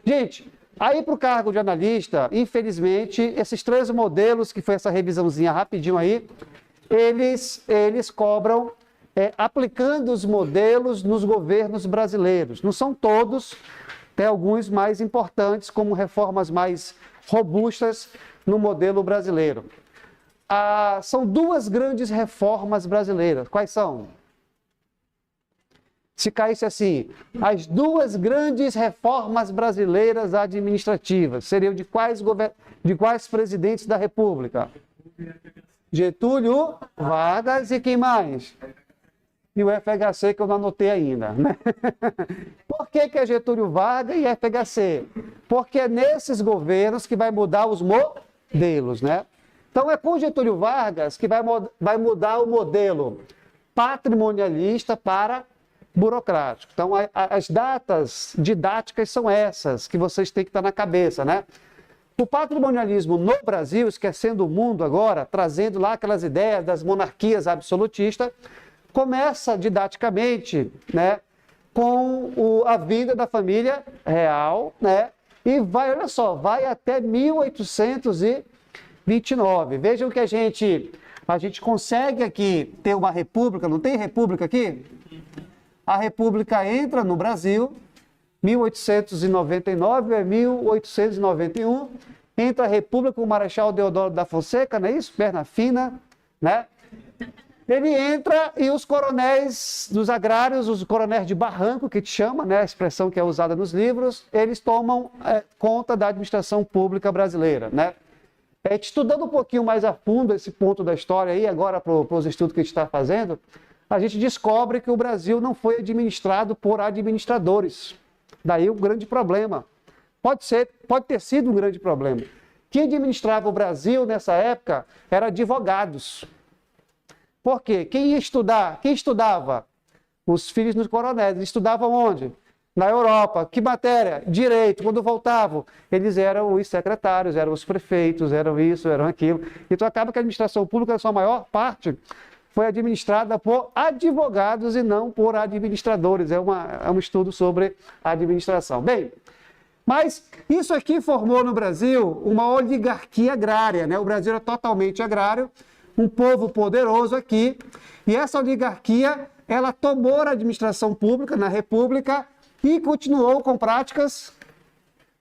Gente, aí para o cargo de analista, infelizmente, esses 3 modelos, que foi essa revisãozinha rapidinho aí, eles cobram aplicando os modelos nos governos brasileiros. Não são todos, tem alguns mais importantes, como reformas mais robustas no modelo brasileiro. São 2 grandes reformas brasileiras. Quais são? Se caísse assim, as 2 grandes reformas brasileiras administrativas seriam de quais presidentes da República? Getúlio Vargas e quem mais? E o FHC, que eu não anotei ainda, né? Por que é Getúlio Vargas e FHC? Porque é nesses governos que vai mudar os modelos, né? Então é com Getúlio Vargas que vai mudar o modelo patrimonialista para burocrático. Então, as datas didáticas são essas, que vocês têm que estar na cabeça, né? O patrimonialismo no Brasil, esquecendo o mundo agora, trazendo lá aquelas ideias das monarquias absolutistas, começa didaticamente, né, com a vinda da família real, né? E vai, olha só, vai até 1829. Vejam que a gente consegue aqui ter uma república, não tem república aqui? A República entra no Brasil, 1899 a 1891, entra a República com o Marechal Deodoro da Fonseca, não é isso? Perna fina, né? Ele entra e os coronéis dos agrários, os coronéis de barranco, que te chama, né? A expressão que é usada nos livros, eles tomam conta da administração pública brasileira, né? Estudando um pouquinho mais a fundo esse ponto da história aí, agora para os estudos que a gente está fazendo, a gente descobre que o Brasil não foi administrado por administradores. Daí o grande problema. Pode ter sido um grande problema. Quem administrava o Brasil nessa época eram advogados. Por quê? Quem ia estudar? Quem estudava? Os filhos dos coronéis. Eles estudavam onde? Na Europa. Que matéria? Direito. Quando voltavam, eles eram os secretários, eram os prefeitos, eram isso, eram aquilo. Então acaba que a administração pública, na sua maior parte, foi administrada por advogados e não por administradores. É um estudo sobre administração. Bem, mas isso aqui formou no Brasil uma oligarquia agrária, né? O Brasil era totalmente agrário, um povo poderoso aqui, e essa oligarquia, ela tomou a administração pública na República e continuou com práticas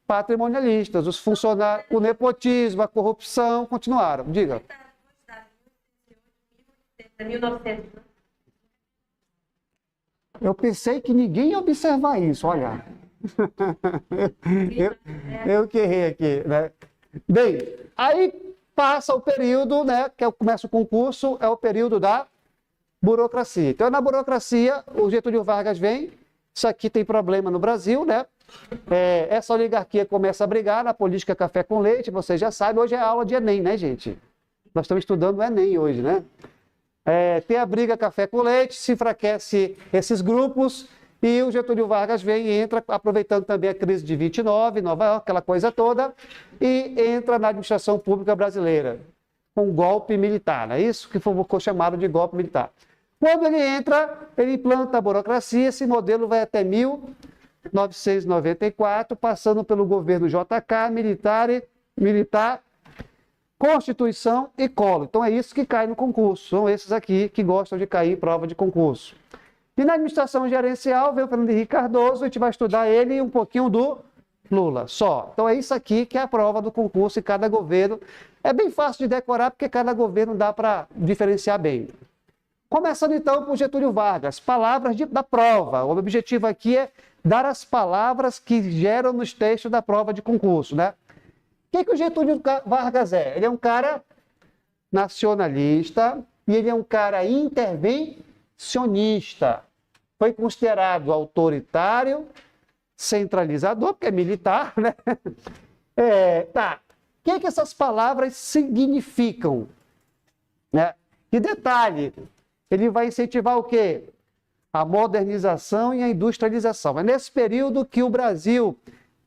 patrimonialistas. Os funcionários, o nepotismo, a corrupção continuaram. Diga. 1900. Eu pensei que ninguém ia observar isso, olha. Eu que errei aqui, né? Bem, aí passa o período, né, que começa o concurso, é o período da burocracia. Então, na burocracia, o Getúlio Vargas vem, isso aqui tem problema no Brasil, né? Essa oligarquia começa a brigar na política café com leite, vocês já sabem, hoje é aula de Enem, né, gente? Nós estamos estudando o Enem hoje, né? Tem a briga café com leite, se enfraquece esses grupos e o Getúlio Vargas vem e entra, aproveitando também a crise de 29, Nova York, aquela coisa toda, e entra na administração pública brasileira, com um golpe militar, não é isso? Que ficou chamado de golpe militar. Quando ele entra, ele implanta a burocracia, esse modelo vai até 1994, passando pelo governo JK, militar, Constituição e Collor. Então é isso que cai no concurso. São esses aqui que gostam de cair em prova de concurso. E na administração gerencial, vem o Fernando Henrique Cardoso, a gente vai estudar ele e um pouquinho do Lula, só. Então é isso aqui que é a prova do concurso em cada governo. É bem fácil de decorar, porque cada governo dá para diferenciar bem. Começando então com Getúlio Vargas, palavras da prova. O objetivo aqui é dar as palavras que geram nos textos da prova de concurso, né? O que o Getúlio Vargas é? Ele é um cara nacionalista e ele é um cara intervencionista. Foi considerado autoritário, centralizador, porque é militar, né? O que essas palavras significam? Né? E detalhe, ele vai incentivar o quê? A modernização e a industrialização. É nesse período que o Brasil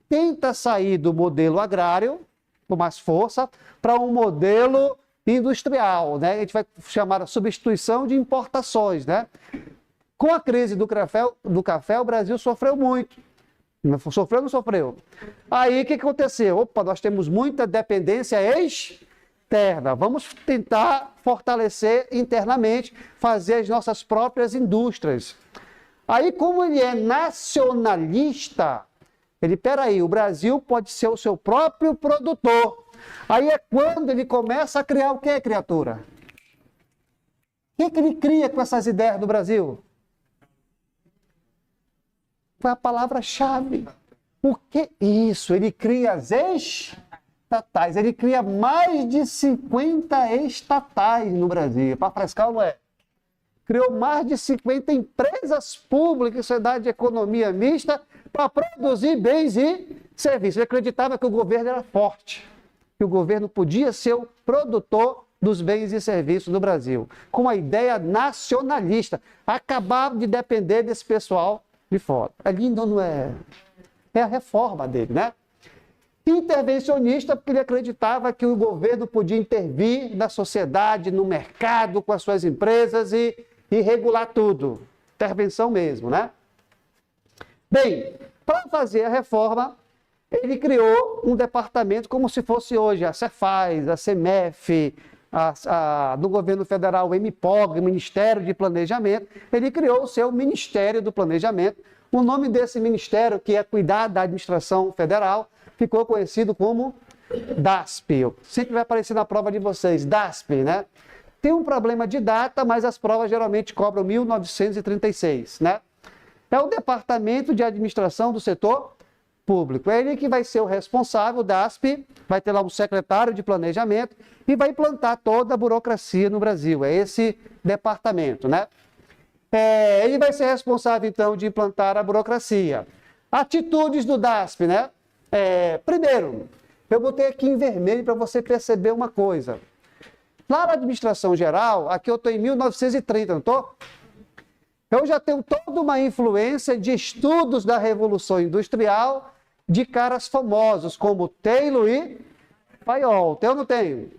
tenta sair do modelo agrário, com mais força, para um modelo industrial, né? A gente vai chamar a substituição de importações, né? Com a crise do café, o Brasil sofreu muito. Sofreu ou não sofreu? Aí o que aconteceu? Opa, nós temos muita dependência externa. Vamos tentar fortalecer internamente, fazer as nossas próprias indústrias. Aí, como ele é nacionalista, peraí, o Brasil pode ser o seu próprio produtor. Aí é quando ele começa a criar o quê, criatura? O que ele cria com essas ideias do Brasil? Foi a palavra-chave. O que isso? Ele cria as estatais. Ele cria mais de 50 estatais no Brasil. Para frescar, não é? Criou mais de 50 empresas públicas, sociedade de economia mista, para produzir bens e serviços. Ele acreditava que o governo era forte, que o governo podia ser o produtor dos bens e serviços do Brasil, com a ideia nacionalista, acabar de depender desse pessoal de fora. É lindo ou não é? É a reforma dele, né? Intervencionista, porque ele acreditava que o governo podia intervir na sociedade, no mercado, com as suas empresas e regular tudo. Intervenção mesmo, né? Bem, para fazer a reforma, ele criou um departamento como se fosse hoje a Cefaz, a CEMEF, no governo federal, o MPOG, Ministério de Planejamento. Ele criou o seu Ministério do Planejamento. O nome desse ministério, que é cuidar da administração federal, ficou conhecido como DASP. Sempre vai aparecer na prova de vocês, DASP, né? Tem um problema de data, mas as provas geralmente cobram 1936, né? É o Departamento de Administração do Setor Público. É ele que vai ser o responsável, o DASP, vai ter lá um secretário de planejamento e vai implantar toda a burocracia no Brasil. É esse departamento, né? Ele vai ser responsável, então, de implantar a burocracia. Atitudes do DASP, né? Primeiro, eu botei aqui em vermelho para você perceber uma coisa. Lá na administração geral, aqui eu estou em 1930, não estou? Eu já tenho toda uma influência de estudos da Revolução Industrial de caras famosos, como Taylor e Fayol. Tem ou não tenho?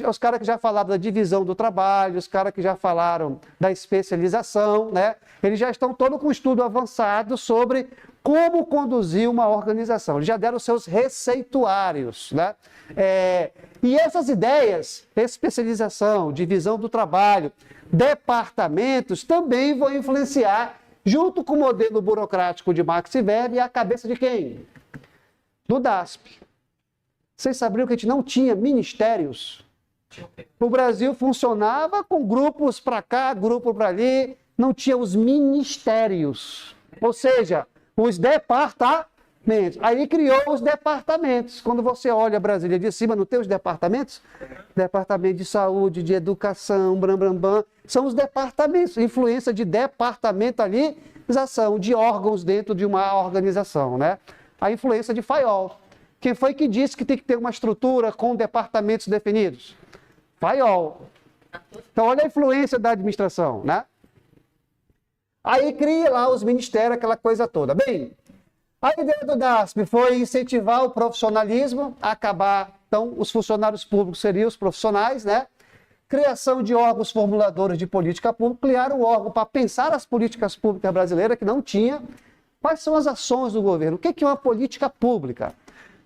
Os caras que já falaram da divisão do trabalho, os caras que já falaram da especialização, né? Eles já estão todos com estudo avançado sobre como conduzir uma organização. Eles já deram seus receituários, né? E essas ideias, especialização, divisão do trabalho, departamentos, também vão influenciar, junto com o modelo burocrático de Marx e Weber, a cabeça de quem? Do DASP. Vocês sabiam que a gente não tinha ministérios? O Brasil funcionava com grupos para cá, grupo para ali, não tinha os ministérios. Ou seja, os departamentos. Aí ele criou os departamentos. Quando você olha Brasília de cima, não tem os departamentos? Departamento de saúde, de educação, são os departamentos. Influência de departamentalização de órgãos dentro de uma organização, né? A influência de Fayol. Quem foi que disse que tem que ter uma estrutura com departamentos definidos? Fayol. Então, olha a influência da administração, né? Aí cria lá os ministérios, aquela coisa toda. Bem, a ideia do DASP foi incentivar o profissionalismo, acabar, então, os funcionários públicos seriam os profissionais, né? Criação de órgãos formuladores de política pública, criar um órgão para pensar as políticas públicas brasileiras, que não tinha. Quais são as ações do governo? O que é uma política pública?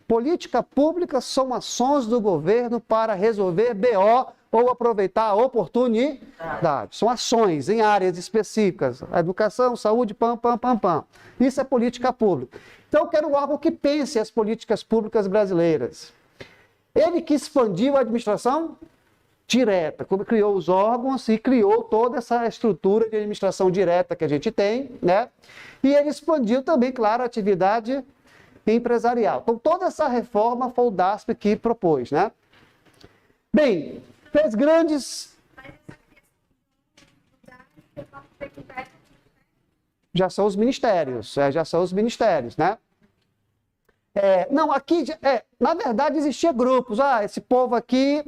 Política pública são ações do governo para resolver BO ou aproveitar a oportunidade. São ações em áreas específicas, educação, saúde, Isso é política pública. Então, eu quero um órgão que pense as políticas públicas brasileiras. Ele que expandiu a administração direta, como criou os órgãos e criou toda essa estrutura de administração direta que a gente tem, né? E ele expandiu também, claro, a atividade empresarial. Então, toda essa reforma foi o DASP que propôs, né? Bem, fez grandes... Já são os ministérios, né? Não, aqui, na verdade, existia grupos. Esse povo aqui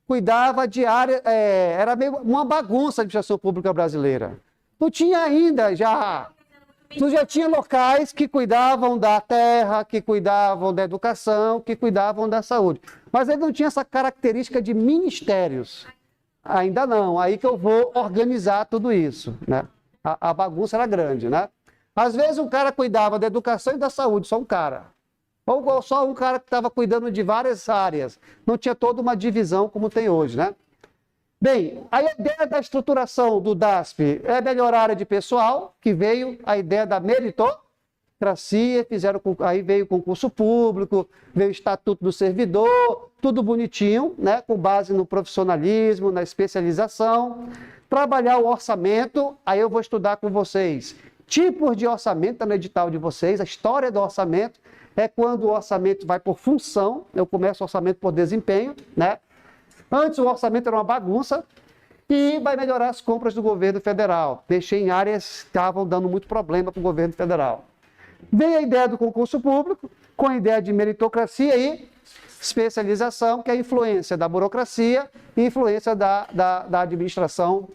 cuidava de área... era meio uma bagunça a administração pública brasileira. Não tinha ainda já... Tu já tinha locais que cuidavam da terra, que cuidavam da educação, que cuidavam da saúde. Mas ele não tinha essa característica de ministérios. Ainda não. Aí que eu vou organizar tudo isso, né? A bagunça era grande, né? Às vezes um cara cuidava da educação e da saúde, só um cara. Ou só um cara que estava cuidando de várias áreas. Não tinha toda uma divisão como tem hoje, né? Bem, a ideia da estruturação do DASP é melhorar a área de pessoal, que veio a ideia da meritocracia, aí veio o concurso público, veio o estatuto do servidor, tudo bonitinho, né, com base no profissionalismo, na especialização. Trabalhar o orçamento, aí eu vou estudar com vocês tipos de orçamento, está no edital de vocês, a história do orçamento é quando o orçamento vai por função, eu começo o orçamento por desempenho, né? Antes o orçamento era uma bagunça e vai melhorar as compras do governo federal. Mexer em áreas que estavam dando muito problema para o governo federal. Vem a ideia do concurso público, com a ideia de meritocracia e especialização, que é a influência da burocracia e influência da administração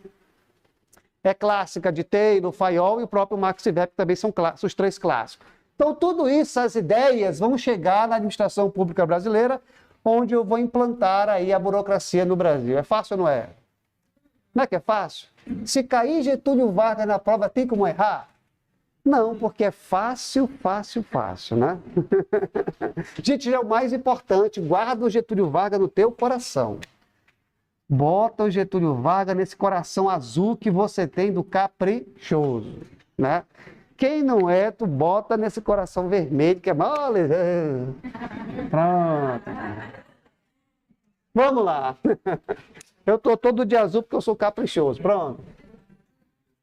clássica de Taylor, Fayol e o próprio Max Weber, que também são os três clássicos. Então, tudo isso, as ideias vão chegar na administração pública brasileira, onde eu vou implantar aí a burocracia no Brasil. É fácil ou não é? Não é que é fácil? Se cair Getúlio Vargas na prova, tem como errar? Não, porque é fácil, né? Gente, já é o mais importante, guarda o Getúlio Vargas no teu coração. Bota o Getúlio Vargas nesse coração azul que você tem do caprichoso, né? Quem não é, tu bota nesse coração vermelho, que é mole. Pronto. Vamos lá. Eu estou todo de azul porque eu sou caprichoso. Pronto.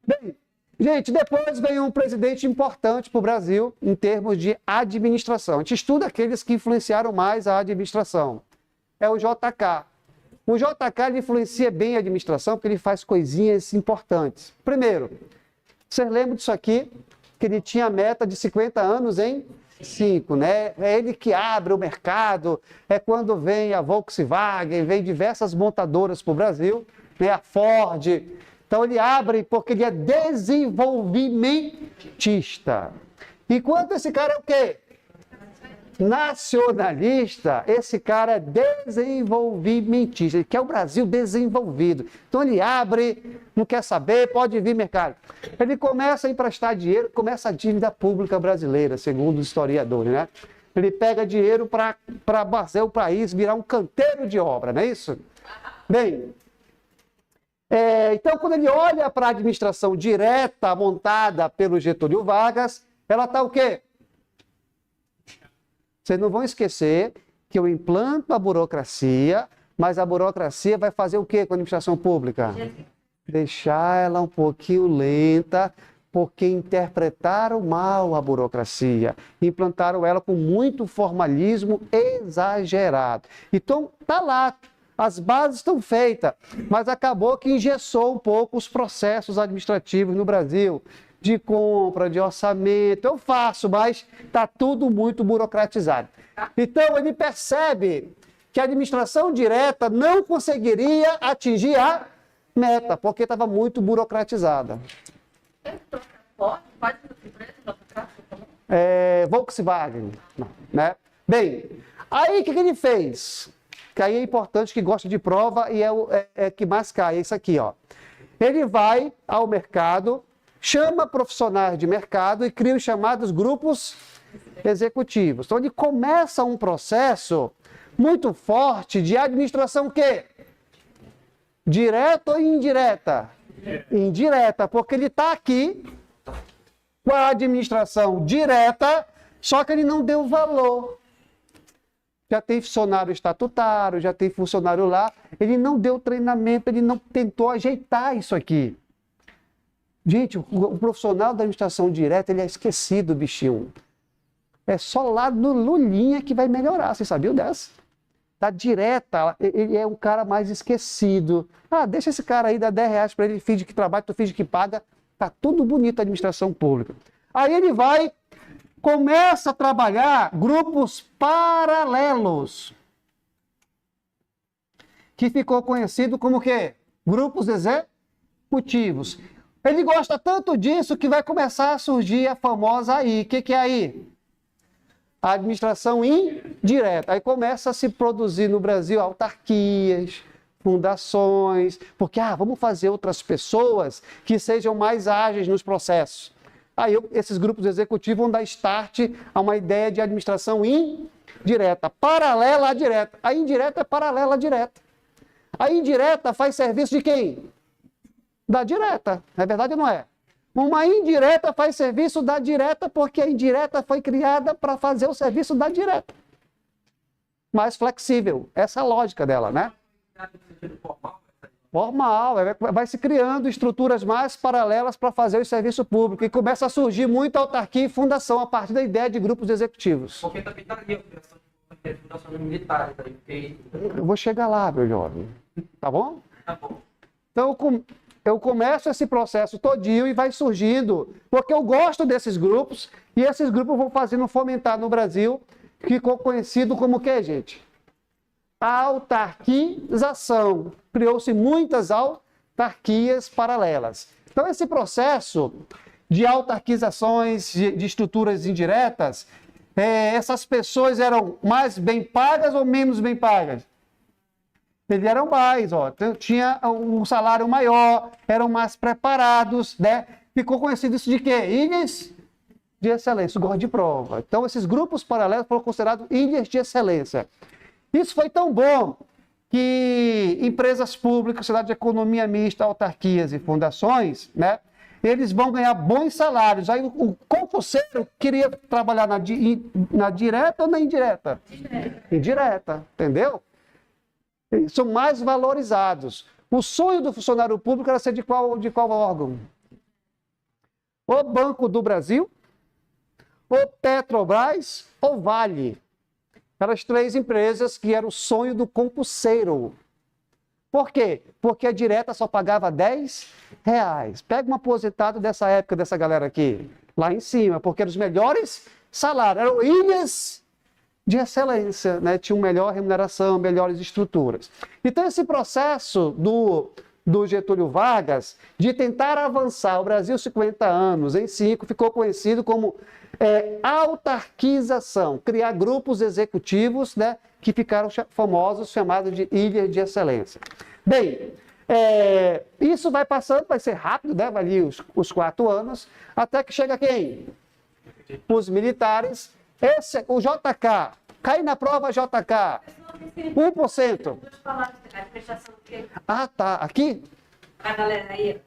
Bem, gente, depois vem um presidente importante para o Brasil em termos de administração. A gente estuda aqueles que influenciaram mais a administração. É o JK. O JK ele influencia bem a administração porque ele faz coisinhas importantes. Primeiro, vocês lembram disso aqui? Que ele tinha a meta de 50 anos em 5, né? É ele que abre o mercado, é quando vem a Volkswagen, vem diversas montadoras para o Brasil, né? A Ford. Então ele abre porque ele é desenvolvimentista. Enquanto esse cara é o quê? Nacionalista, esse cara é desenvolvimentista, ele quer o Brasil desenvolvido. Então ele abre, não quer saber, pode vir mercado. Ele começa a emprestar dinheiro, começa a dívida pública brasileira, segundo os historiadores, né? Ele pega dinheiro para fazer o país virar um canteiro de obra, não é isso? Bem, então quando ele olha para a administração direta montada pelo Getúlio Vargas, ela está o quê? Vocês não vão esquecer que eu implanto a burocracia, mas a burocracia vai fazer o quê com a administração pública? Deixar ela um pouquinho lenta, porque interpretaram mal a burocracia, implantaram ela com muito formalismo exagerado. Então, tá lá, as bases estão feitas, mas acabou que engessou um pouco os processos administrativos no Brasil, de compra, de orçamento, eu faço, mas está tudo muito burocratizado. Então, ele percebe que a administração direta não conseguiria atingir a meta, porque estava muito burocratizada. Volkswagen, né? Bem, aí o que ele fez? Que aí é importante, que gosta de prova e é que mais cai, é isso aqui, ó. Ele vai ao mercado, chama profissionais de mercado e cria os chamados grupos executivos. Então, ele começa um processo muito forte de administração o quê? Direta ou indireta? Indireta, porque ele está aqui com a administração direta, só que ele não deu valor. Já tem funcionário estatutário, já tem funcionário lá, ele não deu treinamento, ele não tentou ajeitar isso aqui. Gente, o profissional da administração direta, ele é esquecido, bichinho. É só lá no Lulinha que vai melhorar, você sabia dessa? Da direta, ele é um cara mais esquecido. Ah, deixa esse cara aí, dá R$10 para ele, finge que trabalha, tu finge que paga. Tá tudo bonito a administração pública. Aí ele vai, começa a trabalhar grupos paralelos, que ficou conhecido como o quê? Grupos executivos. Ele gosta tanto disso que vai começar a surgir a famosa AI. O que é AI? A administração indireta. Aí começa a se produzir no Brasil autarquias, fundações, porque vamos fazer outras pessoas que sejam mais ágeis nos processos. Aí esses grupos executivos vão dar start a uma ideia de administração indireta, paralela à direta. A indireta é paralela à direta. A indireta faz serviço de quem? Da direta. É verdade ou não é? Uma indireta faz serviço da direta porque a indireta foi criada para fazer o serviço da direta. Mais flexível. Essa é a lógica dela, né? Formal. Vai se criando estruturas mais paralelas para fazer o serviço público. E começa a surgir muita autarquia e fundação a partir da ideia de grupos executivos. Porque também está ali a criação de fundações militares. Eu vou chegar lá, meu jovem. Tá bom? Tá bom. Então, eu começo esse processo todinho e vai surgindo, porque eu gosto desses grupos, e esses grupos vão fazendo fomentar no Brasil, que ficou conhecido como o quê, gente? Autarquização. Criou-se muitas autarquias paralelas. Então, esse processo de autarquizações, de estruturas indiretas, essas pessoas eram mais bem pagas ou menos bem pagas? Eles eram mais, tinha um salário maior, eram mais preparados, né? Ficou conhecido isso de quê? Ilhas de excelência, gosto de prova. Então, esses grupos paralelos foram considerados ilhas de excelência. Isso foi tão bom que empresas públicas, sociedade de economia mista, autarquias e fundações, né? Eles vão ganhar bons salários. Aí o concurseiro queria trabalhar na direta ou na indireta? Indireta, entendeu? São mais valorizados. O sonho do funcionário público era ser de qual órgão? O Banco do Brasil, o Petrobras, ou Vale. Eram as três empresas que era o sonho do concurseiro. Por quê? Porque a direta só pagava R$10. Pega um aposentado dessa época, dessa galera aqui, lá em cima, porque eram os melhores salários, eram ilhas de excelência, né? Tinham melhor remuneração, melhores estruturas. Então, esse processo do Getúlio Vargas de tentar avançar o Brasil 50 anos em 5 ficou conhecido como autarquização, criar grupos executivos, né, que ficaram famosos, chamados de ilhas de excelência. Bem, isso vai passando, vai ser rápido, né, vai ali os 4 anos, até que chega quem? Os militares. O JK, cai na prova JK, 1%. Ah, tá, aqui? A galera aí.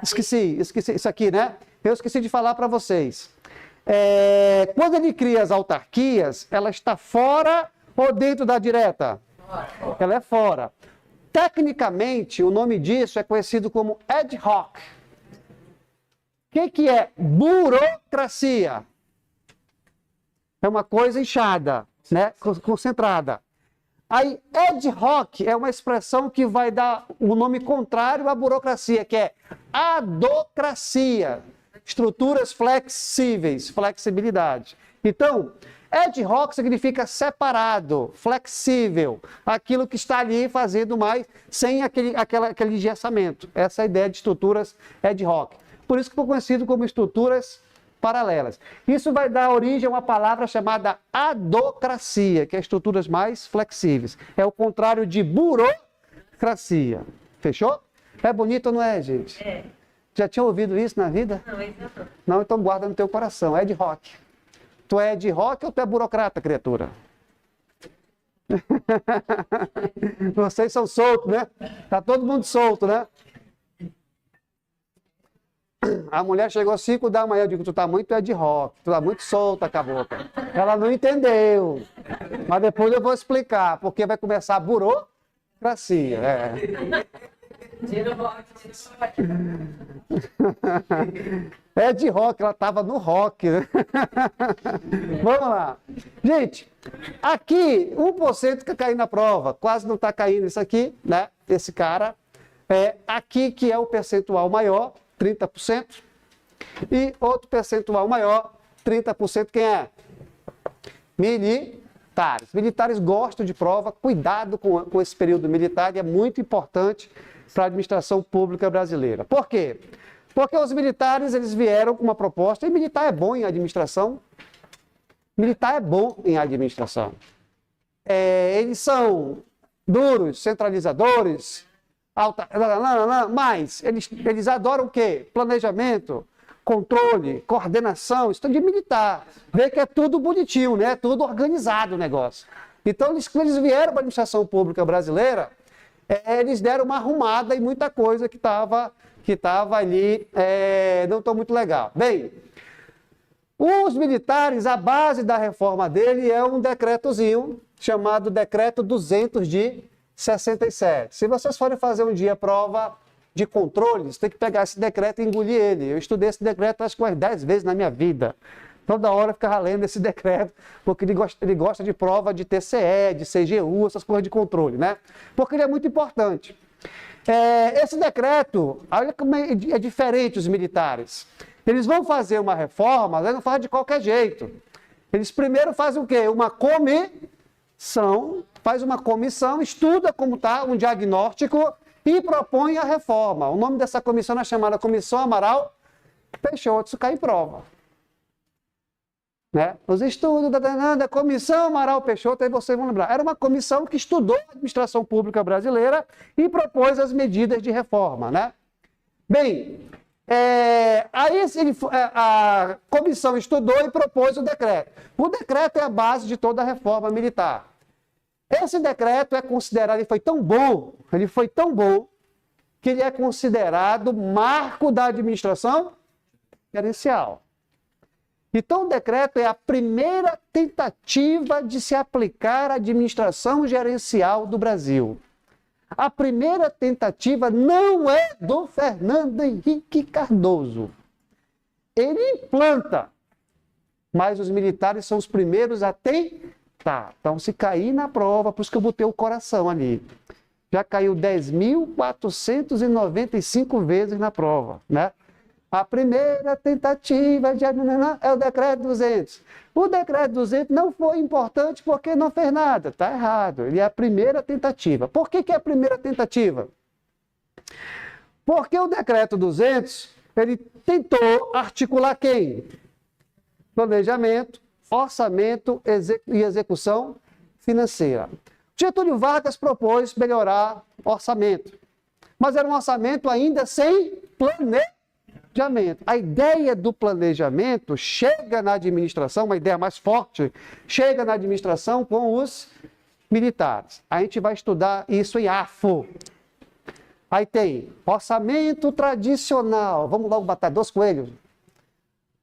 Esqueci, isso aqui, né? Eu esqueci de falar para vocês. Quando ele cria as autarquias, ela está fora ou dentro da direta? Fora. Ela é fora. Tecnicamente, o nome disso é conhecido como ad hoc. O que é burocracia? É uma coisa inchada, né? Concentrada. Aí, ad hoc é uma expressão que vai dar o nome contrário à burocracia, que é adocracia. Estruturas flexíveis, flexibilidade. Então, ad hoc significa separado, flexível, aquilo que está ali fazendo mais, sem aquele engessamento. Essa é a ideia de estruturas ad hoc. Por isso que ficou conhecido como estruturas paralelas. Isso vai dar origem a uma palavra chamada adocracia, que é estruturas mais flexíveis. É o contrário de burocracia. Fechou? É bonito ou não é, gente? É. Já tinha ouvido isso na vida? Não, isso não. Não, então guarda no teu coração. É de rock. Tu é de rock ou tu é burocrata, criatura? Vocês são soltos, né? Tá todo mundo solto, né? A mulher chegou às 5 da manhã, eu digo, tu tá muito de rock, tu tá muito solta, cabocla. Ela não entendeu. Mas depois eu vou explicar, porque vai começar a burocracia. Tira o rock, É de rock, ela estava no rock, né? Vamos lá. Gente, aqui, 1% que caiu na prova, quase não está caindo isso aqui, né? Esse cara. Aqui que é o percentual maior, 30%. E outro percentual maior, 30%, quem é? Militares. Militares gostam de prova, cuidado com esse período militar, é muito importante para a administração pública brasileira. Por quê? Porque os militares, eles vieram com uma proposta, e militar é bom em administração. Militar é bom em administração. Eles são duros, centralizadores, mas eles adoram o quê? Planejamento, controle, coordenação, isso é de militar. Vê que é tudo bonitinho, né? Tudo organizado o negócio. Então, quando eles vieram para a administração pública brasileira, eles deram uma arrumada em muita coisa que estava ali, não tão muito legal. Bem, os militares, a base da reforma dele é um decretozinho chamado Decreto 200 de 67. Se vocês forem fazer um dia prova de controles, tem que pegar esse decreto e engolir ele. Eu estudei esse decreto acho que umas 10 vezes na minha vida. Toda hora eu ficava lendo esse decreto, porque ele gosta de prova de TCE, de CGU, essas coisas de controle, né? Porque ele é muito importante. Esse decreto, olha como é diferente os militares. Eles vão fazer uma reforma, eles não fazem de qualquer jeito. Eles primeiro fazem o quê? Faz uma comissão, estuda como está, um diagnóstico e propõe a reforma. O nome dessa comissão é chamada Comissão Amaral Peixoto, isso cai em prova. Né? Os estudos da Comissão Amaral Peixoto, aí vocês vão lembrar, era uma comissão que estudou a administração pública brasileira e propôs as medidas de reforma. Né? Bem, aí a comissão estudou e propôs o decreto. O decreto é a base de toda a reforma militar. Esse decreto é considerado, ele foi tão bom, que ele é considerado marco da administração gerencial. Então, o decreto é a primeira tentativa de se aplicar a administração gerencial do Brasil. A primeira tentativa não é do Fernando Henrique Cardoso. Ele implanta, mas os militares são os primeiros a tentar. Então, se cair na prova, por isso que eu botei o coração ali. Já caiu 10.495 vezes na prova, né? A primeira tentativa é o decreto 200. O decreto 200 não foi importante porque não fez nada. Está errado. Ele é a primeira tentativa. Por que é a primeira tentativa? Porque o decreto 200, ele tentou articular quem? Planejamento, orçamento e execução financeira. Getúlio Vargas propôs melhorar o orçamento. Mas era um orçamento ainda sem planejamento. A ideia do planejamento chega na administração, uma ideia mais forte, chega na administração com os militares. A gente vai estudar isso em AFO. Aí tem orçamento tradicional. Vamos logo matar 2 coelhos.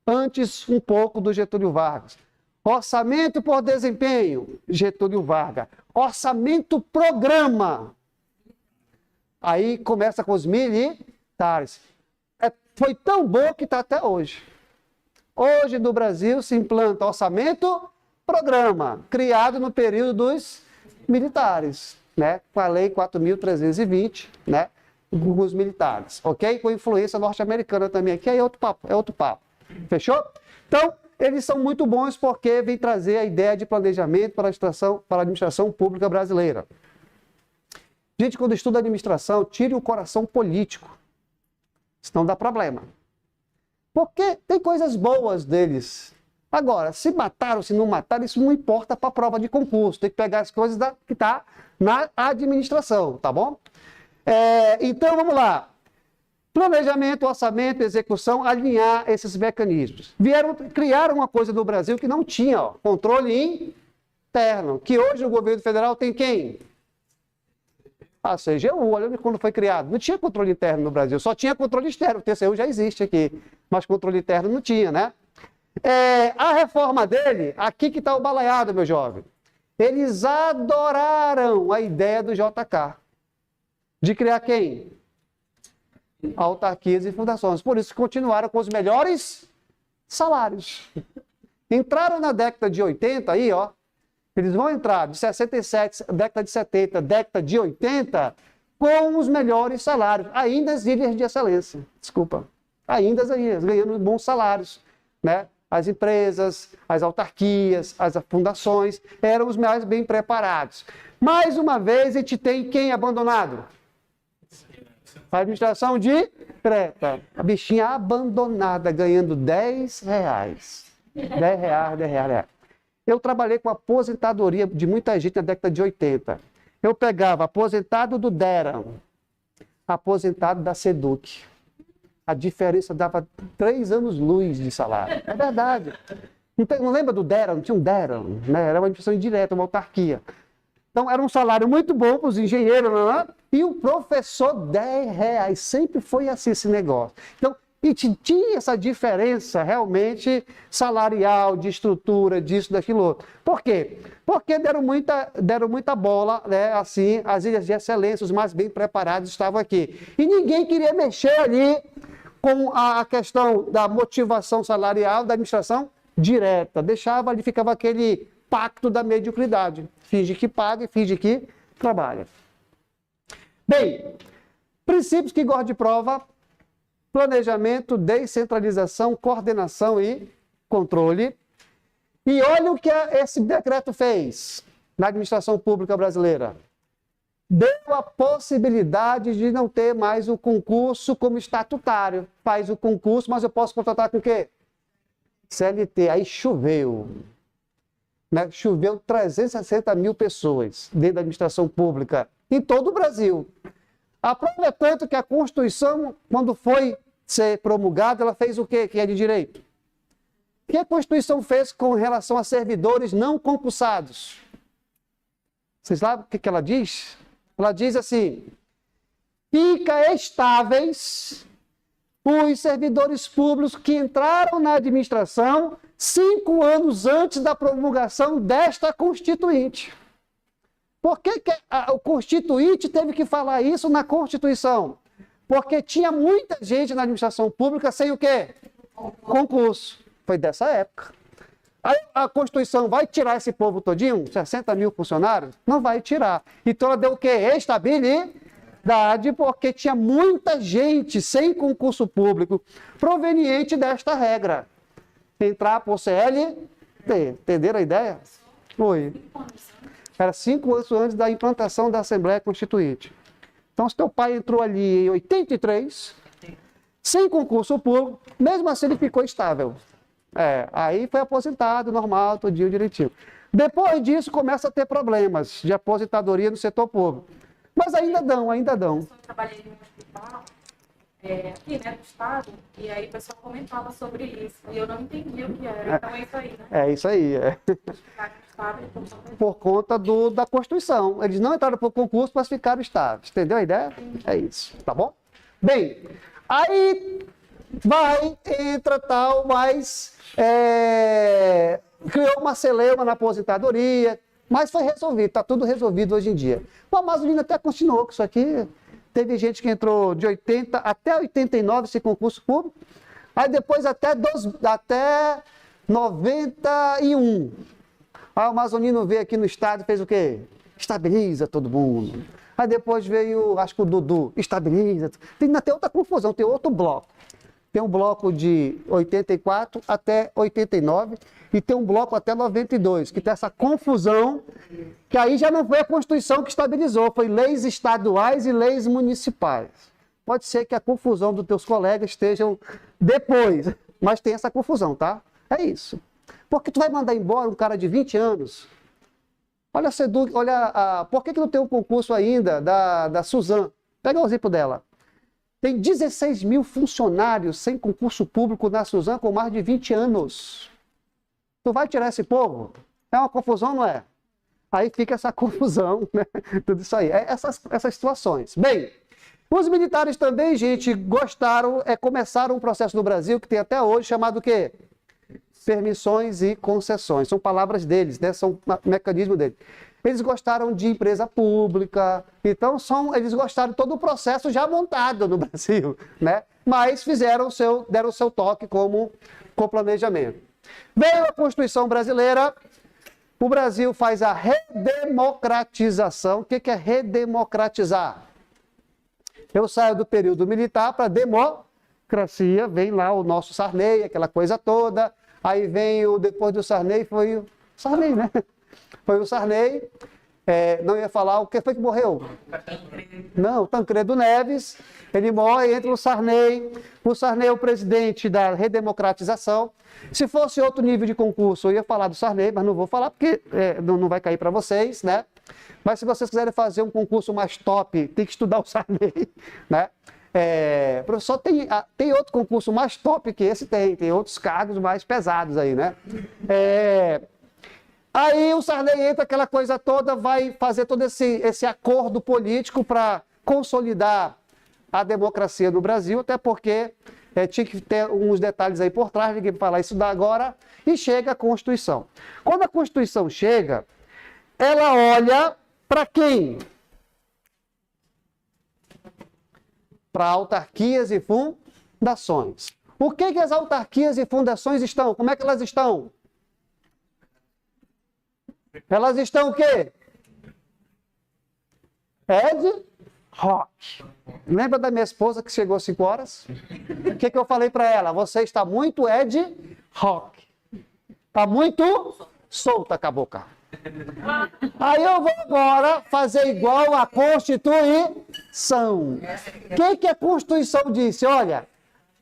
Antes, um pouco do Getúlio Vargas. Orçamento por desempenho, Getúlio Vargas. Orçamento programa. Aí começa com os militares. Foi tão bom que está até hoje. Hoje no Brasil se implanta orçamento programa, criado no período dos militares, né? Com a Lei 4.320, né? Com os militares, ok? Com influência norte-americana também. Aqui é outro papo. Fechou? Então, eles são muito bons porque vêm trazer a ideia de planejamento para a administração pública brasileira. Gente, quando estuda administração, tire o coração político. Senão dá problema. Porque tem coisas boas deles. Agora, se mataram, se não mataram, isso não importa para a prova de concurso. Tem que pegar as coisas que está na administração, tá bom? Então, vamos lá. Planejamento, orçamento, execução, alinhar esses mecanismos. Criaram uma coisa no Brasil que não tinha, ó, controle interno. Que hoje o governo federal tem quem? A CGU, olha quando foi criado. Não tinha controle interno no Brasil, só tinha controle externo. O TCU já existe aqui, mas controle interno não tinha, né? A reforma dele, aqui que está o balaiado, meu jovem. Eles adoraram a ideia do JK. De criar quem? Autarquias e fundações. Por isso continuaram com os melhores salários. Entraram na década de 80 aí, ó. Eles vão entrar de 67, década de 70, década de 80, com os melhores salários. Ainda as ilhas de excelência. Desculpa. Ainda as ilhas, ganhando bons salários. Né? As empresas, as autarquias, as fundações eram os mais bem preparados. Mais uma vez, a gente tem quem abandonado? Faz administração direta. A bichinha abandonada, ganhando R$10. R$10. Eu trabalhei com aposentadoria de muita gente na década de 80. Eu pegava aposentado do Dera, aposentado da Seduc. A diferença dava 3 anos-luz de salário. É verdade. Não lembra do Dera? Não tinha um Dera, né? Era uma administração indireta, uma autarquia. Então, era um salário muito bom para os engenheiros, e o professor, R$10. Sempre foi assim esse negócio. Então, e tinha essa diferença realmente salarial, de estrutura, disso, daquilo outro. Por quê? Porque deram muita bola, né, assim, as ilhas de excelência, os mais bem preparados estavam aqui. E ninguém queria mexer ali com a questão da motivação salarial da administração direta. Deixava ali, ficava aquele pacto da mediocridade. Finge que paga e finge que trabalha. Bem, princípios que gosto de prova: planejamento, descentralização, coordenação e controle. E olha o que esse decreto fez na administração pública brasileira. Deu a possibilidade de não ter mais o concurso como estatutário. Faz o concurso, mas eu posso contratar com o quê? CLT. Aí choveu. Né? Choveu 360 mil pessoas dentro da administração pública, em todo o Brasil. A prova é tanto que a Constituição, quando foi ser promulgada, ela fez o quê? Que é de direito. O que a Constituição fez com relação a servidores não concursados? Vocês sabem o que ela diz? Ela diz assim: fica estáveis os servidores públicos que entraram na administração 5 anos antes da promulgação desta Constituinte. Por que o Constituinte teve que falar isso na Constituição? Porque tinha muita gente na administração pública sem o quê? Concurso. Foi dessa época. Aí a Constituição vai tirar esse povo todinho, 60 mil funcionários? Não vai tirar. Então ela deu o quê? Estabilidade, porque tinha muita gente sem concurso público proveniente desta regra. Entrar por CLT. Entenderam a ideia? Foi. Era 5 anos antes da implantação da Assembleia Constituinte. Então, se teu pai entrou ali em 83, sem concurso público, mesmo assim ele ficou estável. Aí foi aposentado, normal, todo dia direitinho. Depois disso, começa a ter problemas de aposentadoria no setor público. Mas ainda dão. Eu trabalhei em um hospital, aqui, né, no estado, e aí o pessoal comentava sobre isso, e eu não entendi o que era, então é isso aí, né? É isso aí, Por conta da Constituição. Eles não entraram para o concurso, mas ficaram estáveis. Entendeu a ideia? É isso, tá bom? Bem, aí entra tal, mas criou uma celeuma na aposentadoria, mas foi resolvido, está tudo resolvido hoje em dia. O Amazonina até continuou com isso aqui. Teve gente que entrou de 80 até 89 esse concurso público, aí depois até 91. Aí o Amazonino veio aqui no estado e fez o quê? Estabiliza todo mundo. Aí depois veio, acho que o Dudu, estabiliza. Tem até outra confusão, tem outro bloco. Tem um bloco de 84 até 89 e tem um bloco até 92, que tem essa confusão, que aí já não foi a Constituição que estabilizou, foi leis estaduais e leis municipais. Pode ser que a confusão dos teus colegas estejam depois, mas tem essa confusão, tá? É isso. Porque tu vai mandar embora um cara de 20 anos? Olha a Seduc, por que não tem um concurso ainda da Suzan? Pega o exemplo dela. Tem 16 mil funcionários sem concurso público na Suzan com mais de 20 anos. Tu vai tirar esse povo? É uma confusão, não é? Aí fica essa confusão, né? Tudo isso aí. Essas situações. Bem, os militares também, gente, começaram um processo no Brasil que tem até hoje, chamado o quê? Permissões e concessões. São palavras deles, né? São mecanismo deles. Eles gostaram de empresa pública, então eles gostaram de todo o processo já montado no Brasil, né? Mas deram o seu toque com planejamento. Veio a Constituição brasileira, o Brasil faz a redemocratização. O que é redemocratizar? Eu saio do período militar para democracia, vem lá o nosso Sarney, aquela coisa toda, aí depois do Sarney foi o Sarney, né? Foi o Sarney, não ia falar o que foi que morreu. Não, Tancredo Neves, ele morre, entra o Sarney. O Sarney é o presidente da redemocratização. Se fosse outro nível de concurso, eu ia falar do Sarney, mas não vou falar porque não vai cair para vocês, né? Mas se vocês quiserem fazer um concurso mais top, tem que estudar o Sarney, né? Professor, tem outro concurso mais top que esse? Tem outros cargos mais pesados aí, né? Aí o Sarney entra, aquela coisa toda, vai fazer todo esse acordo político para consolidar a democracia no Brasil, até porque tinha que ter uns detalhes aí por trás, ninguém vai falar isso da agora, e chega a Constituição. Quando a Constituição chega, ela olha para quem? Para autarquias e fundações. O que as autarquias e fundações estão? Como é que elas estão? Elas estão o quê? Ad hoc. Lembra da minha esposa que chegou às 5 horas? O que eu falei para ela? Você está muito ad hoc. Está muito solta, cabocla. Aí eu vou agora fazer igual a Constituição. O que a Constituição disse? Olha,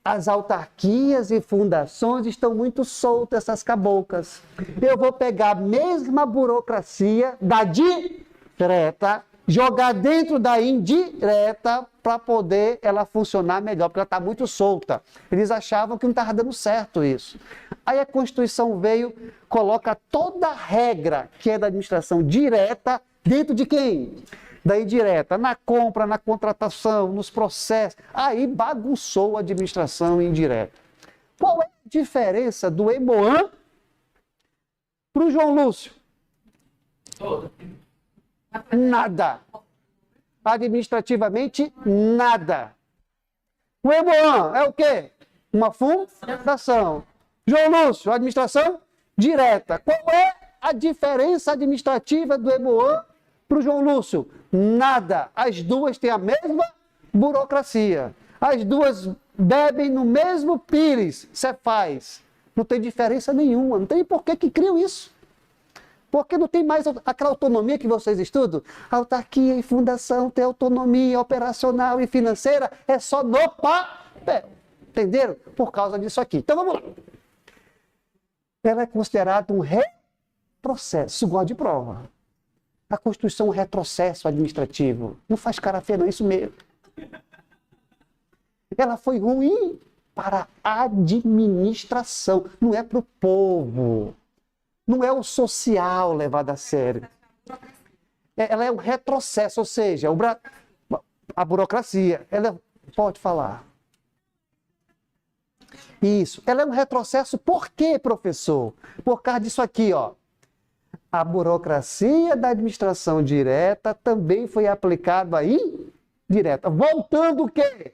as autarquias e fundações estão muito soltas, essas caboclas. Eu vou pegar a mesma burocracia da direta, jogar dentro da indireta para poder ela funcionar melhor, porque ela está muito solta. Eles achavam que não estava dando certo isso. Aí a Constituição veio, coloca toda a regra que é da administração direta dentro de quem? Da indireta, na compra, na contratação, nos processos. Aí bagunçou a administração indireta. Qual é a diferença do EMOAN para o João Lúcio? Nada. Administrativamente, nada. O EMOAN é o quê? Uma fundação. João Lúcio, administração direta. Qual é a diferença administrativa do EMOAN para o João Lúcio? Nada. As duas têm a mesma burocracia. As duas bebem no mesmo pires. Cefaz. Não tem diferença nenhuma. Não tem por que criam isso. Porque não tem mais aquela autonomia que vocês estudam. Autarquia e fundação tem autonomia operacional e financeira. É só no papel. Entenderam? Por causa disso aqui. Então vamos lá. Ela é considerada um retrocesso. Gosto de prova. A Constituição é um retrocesso administrativo. Não faz cara feia, não é isso mesmo. Ela foi ruim para a administração, não é para o povo. Não é o social levado a sério. Ela é um retrocesso, ou seja, a burocracia. Ela pode falar. Isso. Ela é um retrocesso por quê, professor? Por causa disso aqui, ó. A burocracia da administração direta também foi aplicada aí direta. Voltando o quê?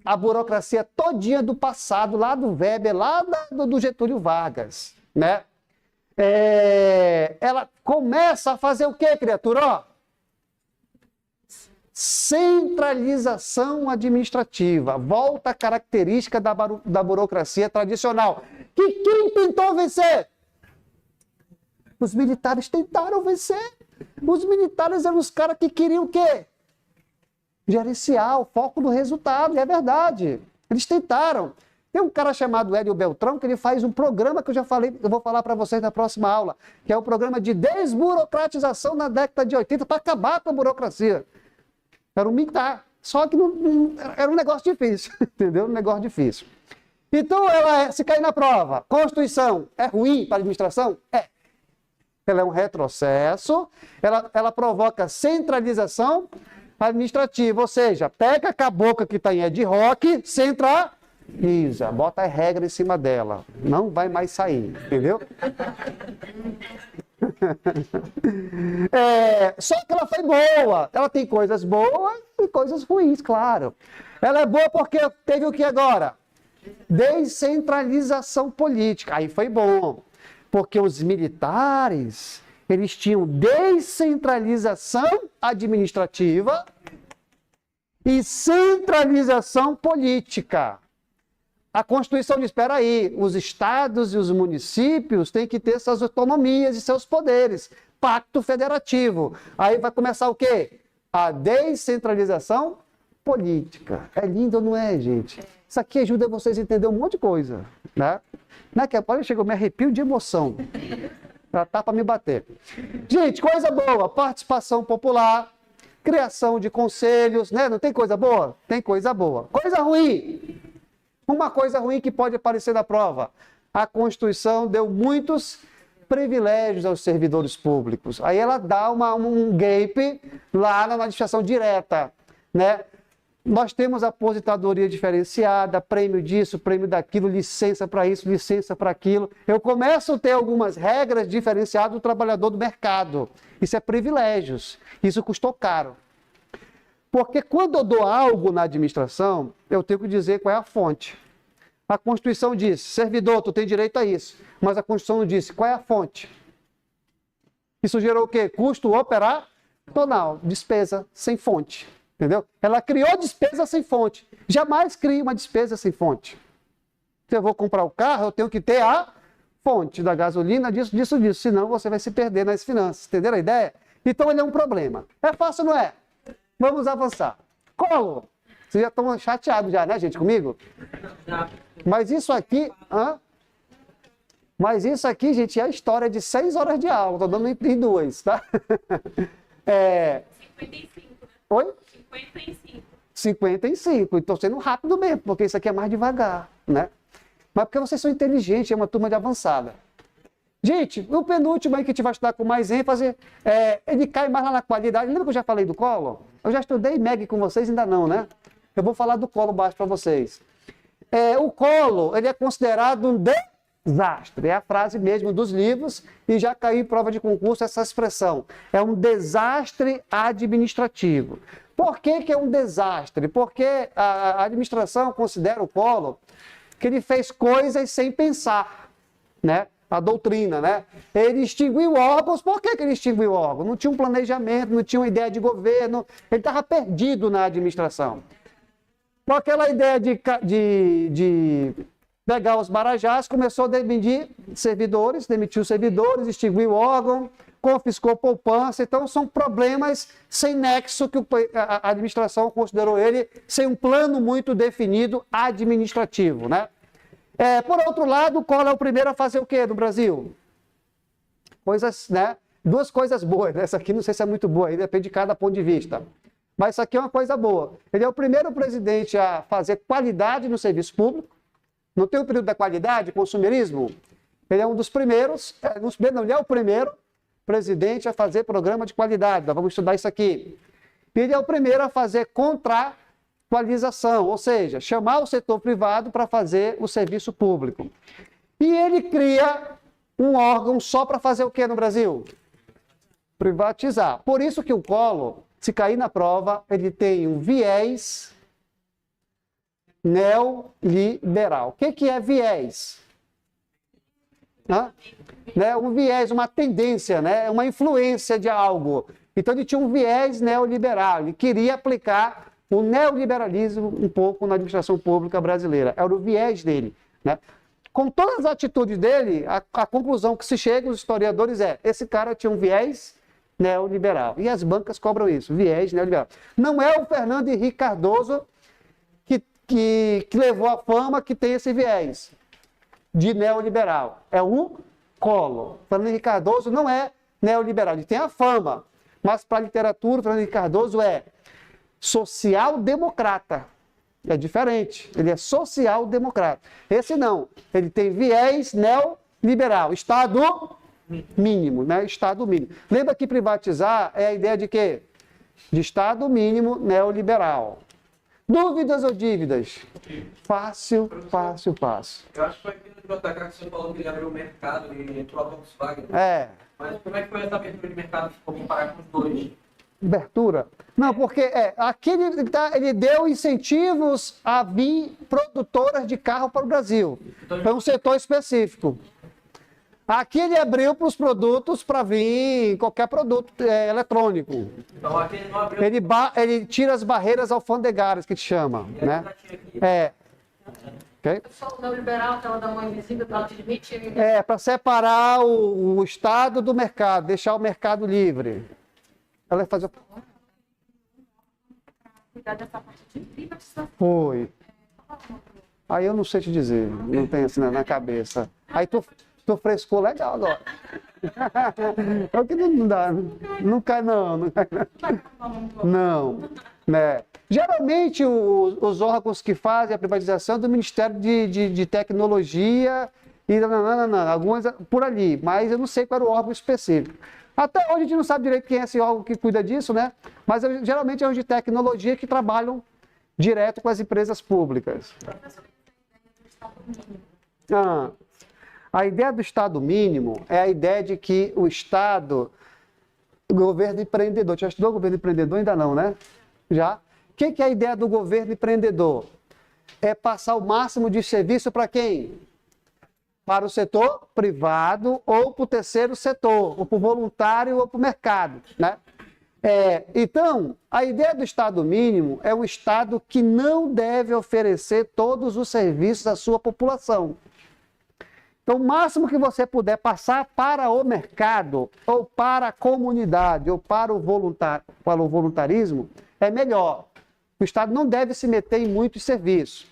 A burocracia todinha do passado, lá do Weber, lá do Getúlio Vargas, né? Ela começa a fazer o quê, criatura? Ó, centralização administrativa. Volta a característica da burocracia tradicional. Que quem tentou vencer? Os militares tentaram vencer. Os militares eram os caras que queriam o quê? Gerenciar o foco do resultado, e é verdade. Eles tentaram. Tem um cara chamado Hélio Beltrão, que ele faz um programa que eu já falei, eu vou falar para vocês na próxima aula, que é o programa de desburocratização na década de 80 para acabar com a burocracia. Era um militar. Só que era um negócio difícil, entendeu? Um negócio difícil. Então, se cair na prova, Constituição é ruim para a administração? É. Ela é um retrocesso, ela provoca centralização administrativa, ou seja, pega a cabocla que está em ad hoc, centraliza, bota a regra em cima dela, não vai mais sair, entendeu? Só que ela foi boa, ela tem coisas boas e coisas ruins, claro. Ela é boa porque teve o que agora? Descentralização política, aí foi bom. Porque os militares, eles tinham descentralização administrativa e centralização política. A Constituição diz, espera aí, os estados e os municípios têm que ter suas autonomias e seus poderes. pacto federativo. Aí vai começar o quê? A descentralização política. É lindo, não é, gente? Isso aqui ajuda vocês a entender um monte de coisa, né? Daqui a pouco chegou, me arrepio de emoção. Ela tá para me bater. Gente, coisa boa, participação popular, criação de conselhos, né? Não tem coisa boa? Tem coisa boa. Coisa ruim. Uma coisa ruim que pode aparecer na prova. A Constituição deu muitos privilégios aos servidores públicos. Aí ela dá um gap lá na administração direta, né? Nós temos aposentadoria diferenciada, prêmio disso, prêmio daquilo, licença para isso, licença para aquilo. Eu começo a ter algumas regras diferenciadas do trabalhador do mercado. Isso é privilégios. Isso custou caro. Porque quando eu dou algo na administração, eu tenho que dizer qual é a fonte. A Constituição diz, servidor, tu tem direito a isso. Mas a Constituição não disse qual é a fonte. Isso gerou o quê? Custo operacional, despesa sem fonte. Entendeu? Ela criou despesa sem fonte. Jamais crie uma despesa sem fonte. Se eu vou comprar o carro, eu tenho que ter a fonte da gasolina, disso. Senão você vai se perder nas finanças. Entenderam a ideia? Então ele é um problema. É fácil, não é? Vamos avançar. Collor. Vocês já estão chateados já, né, gente, comigo? Mas isso aqui... Mas isso aqui, gente, é a história de 6 horas de aula. Estou dando em 2, tá? 55, né? Oi? 55. 55. Estou sendo rápido mesmo, porque isso aqui é mais devagar, né? Mas porque vocês são inteligentes, é uma turma de avançada. Gente, o penúltimo aí que a gente vai estudar com mais ênfase, ele cai mais lá na qualidade. Lembra que eu já falei do Collor? Eu já estudei MEG com vocês, ainda não, né? Eu vou falar do Collor baixo para vocês. O Collor, ele é considerado um desastre. É a frase mesmo dos livros e já caiu em prova de concurso essa expressão. É um desastre administrativo. Por que é um desastre? Porque a administração considera o Collor que ele fez coisas sem pensar, né? A doutrina, né? Ele extinguiu órgãos. Por que ele extinguiu órgãos? Não tinha um planejamento, não tinha uma ideia de governo. Ele estava perdido na administração. Com aquela ideia de pegar os marajás, começou a demitir servidores, extinguiu o órgão, confiscou poupança. Então, são problemas sem nexo que a administração considerou ele sem um plano muito definido administrativo, né? Por outro lado, o Collor é o primeiro a fazer o quê no Brasil? Coisas, né? 2 coisas boas, né? Essa aqui não sei se é muito boa, aí depende de cada ponto de vista. Mas isso aqui é uma coisa boa. Ele é o primeiro presidente a fazer qualidade no serviço público. Não tem o período da qualidade, consumerismo? Ele é um dos primeiros, ele é o primeiro presidente a fazer programa de qualidade. Nós vamos estudar isso aqui. Ele é o primeiro a fazer contratualização, ou seja, chamar o setor privado para fazer o serviço público. E ele cria um órgão só para fazer o que no Brasil? Privatizar. Por isso que o Collor, se cair na prova, ele tem um viés neoliberal. O que é viés? Um viés, uma tendência, né? Uma influência de algo. Então ele tinha um viés neoliberal, ele queria aplicar o neoliberalismo um pouco na administração pública brasileira. Era o viés dele, né? Com todas as atitudes dele, a conclusão que se chega, os historiadores, esse cara tinha um viés neoliberal. E as bancas cobram isso, viés neoliberal. Não é o Fernando Henrique Cardoso que levou a fama que tem esse viés de neoliberal. É o Collor. Fernando Henrique Cardoso não é neoliberal, ele tem a fama. Mas para a literatura, Fernando Henrique Cardoso é social-democrata. É diferente, ele é social-democrata. Esse não, ele tem viés neoliberal, Estado mínimo, né? Estado mínimo. Lembra que privatizar é a ideia de quê? De Estado mínimo neoliberal. Dúvidas ou dívidas? Fácil. Eu acho que foi aqui no JK que você falou que ele abriu o mercado e entrou a Volkswagen. Mas como é que foi essa abertura de mercado se for comparar com os dois? Abertura? Não, porque aqui ele deu incentivos a vir produtoras de carro para o Brasil. Foi um setor específico. Aqui ele abriu para os produtos para vir qualquer produto eletrônico. Então aqui ele não abriu. Ele tira as barreiras alfandegárias, que te chama, né? Okay? Eu sou neoliberal, aquela da mão invisível, que ela te admite. Para separar o Estado do mercado, deixar o mercado livre. Ela vai fazer... Cuidar dessa parte de privatização. Foi. Aí eu não sei te dizer, não tem assim na cabeça. Aí tu frescou legal agora. É o que não dá, não cai não. Não, né? Geralmente os órgãos que fazem a privatização é do Ministério de Tecnologia e algumas por ali, mas eu não sei qual era o órgão específico. Até hoje a gente não sabe direito quem é esse órgão que cuida disso, né? Mas geralmente é os de tecnologia que trabalham direto com as empresas públicas. A ideia do Estado mínimo é a ideia de que o Estado, o governo empreendedor, já estudou o governo empreendedor? Ainda não, né? Já? O que é a ideia do governo empreendedor? É passar o máximo de serviço para quem? Para o setor privado ou para o terceiro setor, ou para o voluntário ou para o mercado, né? Então, a ideia do Estado mínimo é um Estado que não deve oferecer todos os serviços à sua população. Então, o máximo que você puder passar para o mercado, ou para a comunidade, ou para o voluntarismo, é melhor. O Estado não deve se meter em muitos serviços.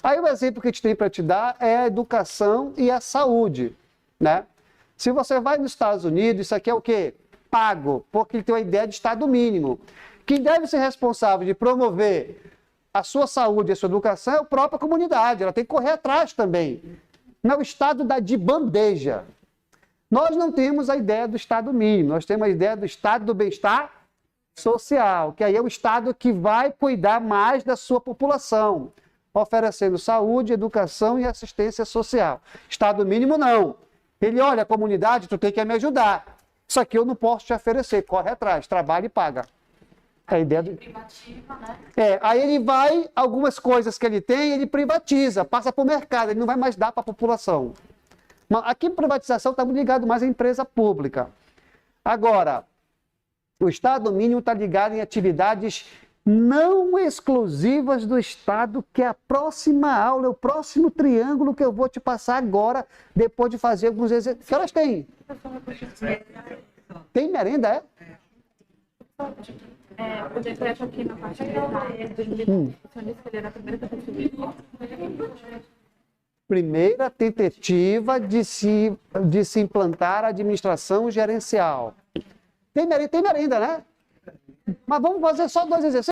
Aí o exemplo que a gente tem para te dar é a educação e a saúde, né? Se você vai nos Estados Unidos, isso aqui é o quê? Pago, porque ele tem uma ideia de Estado mínimo. Quem deve ser responsável de promover a sua saúde e a sua educação é a própria comunidade, ela tem que correr atrás também. Não é o Estado dá de bandeja. Nós não temos a ideia do Estado mínimo, nós temos a ideia do Estado do bem-estar social, que aí é o Estado que vai cuidar mais da sua população, oferecendo saúde, educação e assistência social. Estado mínimo não. Ele olha a comunidade, tu tem que me ajudar. Isso aqui eu não posso te oferecer, corre atrás, trabalha e paga. É a ideia do... Privativa, né? Aí ele vai, algumas coisas que ele tem, ele privatiza, passa para o mercado, ele não vai mais dar para a população. Mas aqui privatização está ligado mais à empresa pública. Agora, o Estado mínimo está ligado em atividades não exclusivas do Estado, que é a próxima aula, é o próximo triângulo que eu vou te passar agora, depois de fazer alguns exercícios. Que elas têm? Tem merenda, O decreto aqui na parte de primeira tentativa de se implantar a administração gerencial. Tem merenda, né? Mas vamos fazer só 2 exercícios.